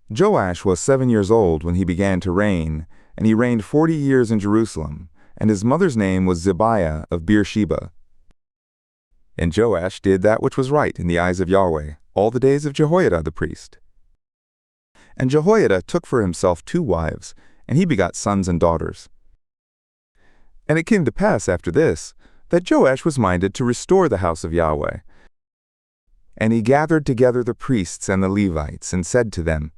Joash was 7 years old when he began to reign, and he reigned 40 years in Jerusalem, and his mother's name was Zibiah of Beersheba. And Joash did that which was right in the eyes of Yahweh all the days of Jehoiada the priest. And Jehoiada took for himself 2 wives, and he begot sons and daughters. And it came to pass after this, that Joash was minded to restore the house of Yahweh. And he gathered together the priests and the Levites, and said to them,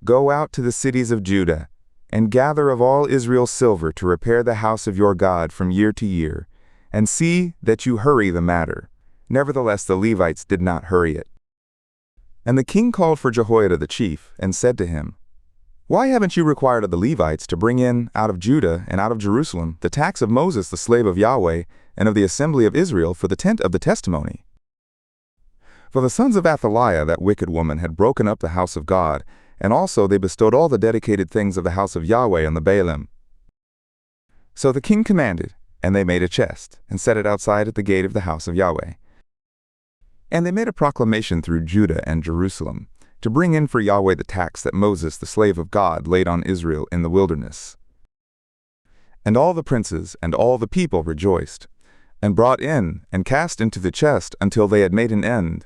Go out to the cities of Judah, and gather of all Israel silver to repair the house of your God from year to year, and see that you hurry the matter. Nevertheless the Levites did not hurry it. And the king called for Jehoiada the chief, and said to him, Why haven't you required of the Levites to bring in out of Judah and out of Jerusalem the tax of Moses the slave of Yahweh, and of the assembly of Israel for the tent of the testimony? For the sons of Athaliah, that wicked woman, had broken up the house of God, and also they bestowed all the dedicated things of the house of Yahweh on the Baalim. So the king commanded, and they made a chest, and set it outside at the gate of the house of Yahweh. And they made a proclamation through Judah and Jerusalem, to bring in for Yahweh the tax that Moses the slave of God laid on Israel in the wilderness. And all the princes and all the people rejoiced, and brought in and cast into the chest until they had made an end.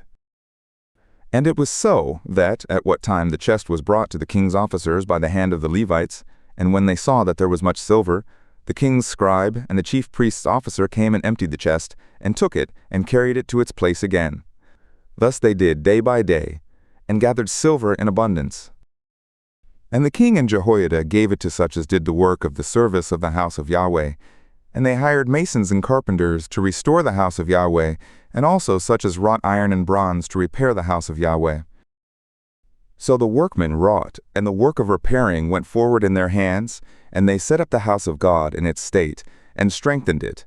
And it was so that, at what time the chest was brought to the king's officers by the hand of the Levites, and when they saw that there was much silver, the king's scribe and the chief priest's officer came and emptied the chest, and took it, and carried it to its place again. Thus they did day by day, and gathered silver in abundance. And the king and Jehoiada gave it to such as did the work of the service of the house of Yahweh, and they hired masons and carpenters to restore the house of Yahweh, and also such as wrought iron and bronze to repair the house of Yahweh. So the workmen wrought, and the work of repairing went forward in their hands, and they set up the house of God in its state, and strengthened it.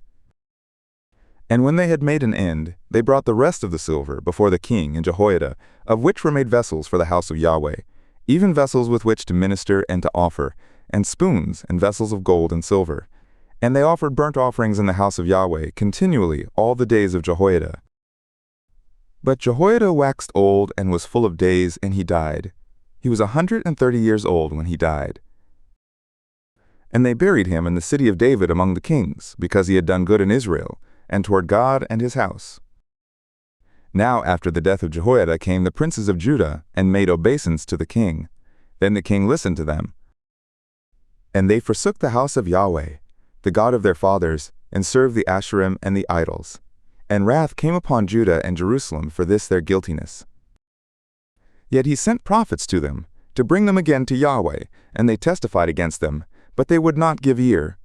And when they had made an end, they brought the rest of the silver before the king and Jehoiada, of which were made vessels for the house of Yahweh, even vessels with which to minister and to offer, and spoons and vessels of gold and silver. And they offered burnt offerings in the house of Yahweh continually all the days of Jehoiada. But Jehoiada waxed old and was full of days, and he died. He was 130 years old when he died. And they buried him in the city of David among the kings, because he had done good in Israel, and toward God and his house. Now after the death of Jehoiada came the princes of Judah, and made obeisance to the king. Then the king listened to them. And they forsook the house of Yahweh, the God of their fathers, and served the Asherim and the idols. And wrath came upon Judah and Jerusalem for this their guiltiness. Yet he sent prophets to them, to bring them again to Yahweh, and they testified against them, but they would not give ear.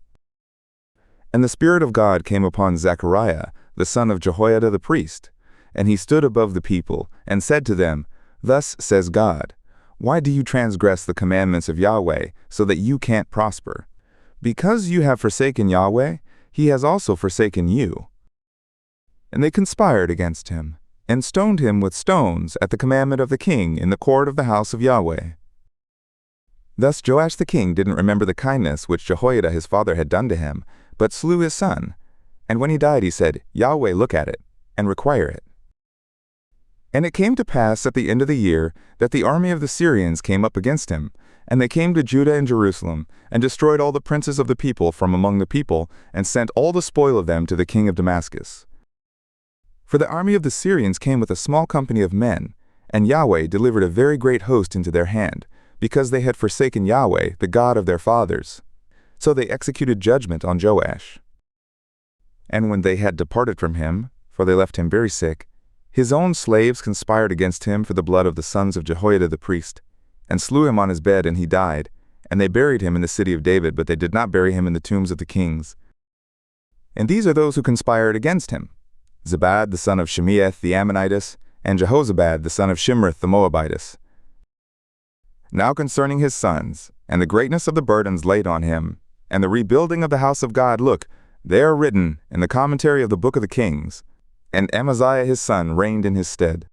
And the Spirit of God came upon Zechariah, the son of Jehoiada the priest, and he stood above the people, and said to them, Thus says God, Why do you transgress the commandments of Yahweh, so that you can't prosper? Because you have forsaken Yahweh, he has also forsaken you. And they conspired against him, and stoned him with stones at the commandment of the king in the court of the house of Yahweh. Thus Joash the king didn't remember the kindness which Jehoiada his father had done to him, but slew his son. And when he died he said, Yahweh, look at it, and require it. And it came to pass at the end of the year that the army of the Syrians came up against him, and they came to Judah and Jerusalem, and destroyed all the princes of the people from among the people, and sent all the spoil of them to the king of Damascus. For the army of the Syrians came with a small company of men, and Yahweh delivered a very great host into their hand, because they had forsaken Yahweh, the God of their fathers. So they executed judgment on Joash. And when they had departed from him, for they left him very sick, his own slaves conspired against him for the blood of the sons of Jehoiada the priest, and slew him on his bed, and he died. And they buried him in the city of David, but they did not bury him in the tombs of the kings. And these are those who conspired against him: Zabad the son of Shemeeth the Ammonitess, and Jehozabad the son of Shimrith the Moabitess. Now concerning his sons, and the greatness of the burdens laid on him, and the rebuilding of the house of God, look, they are written in the commentary of the book of the kings. And Amaziah his son reigned in his stead.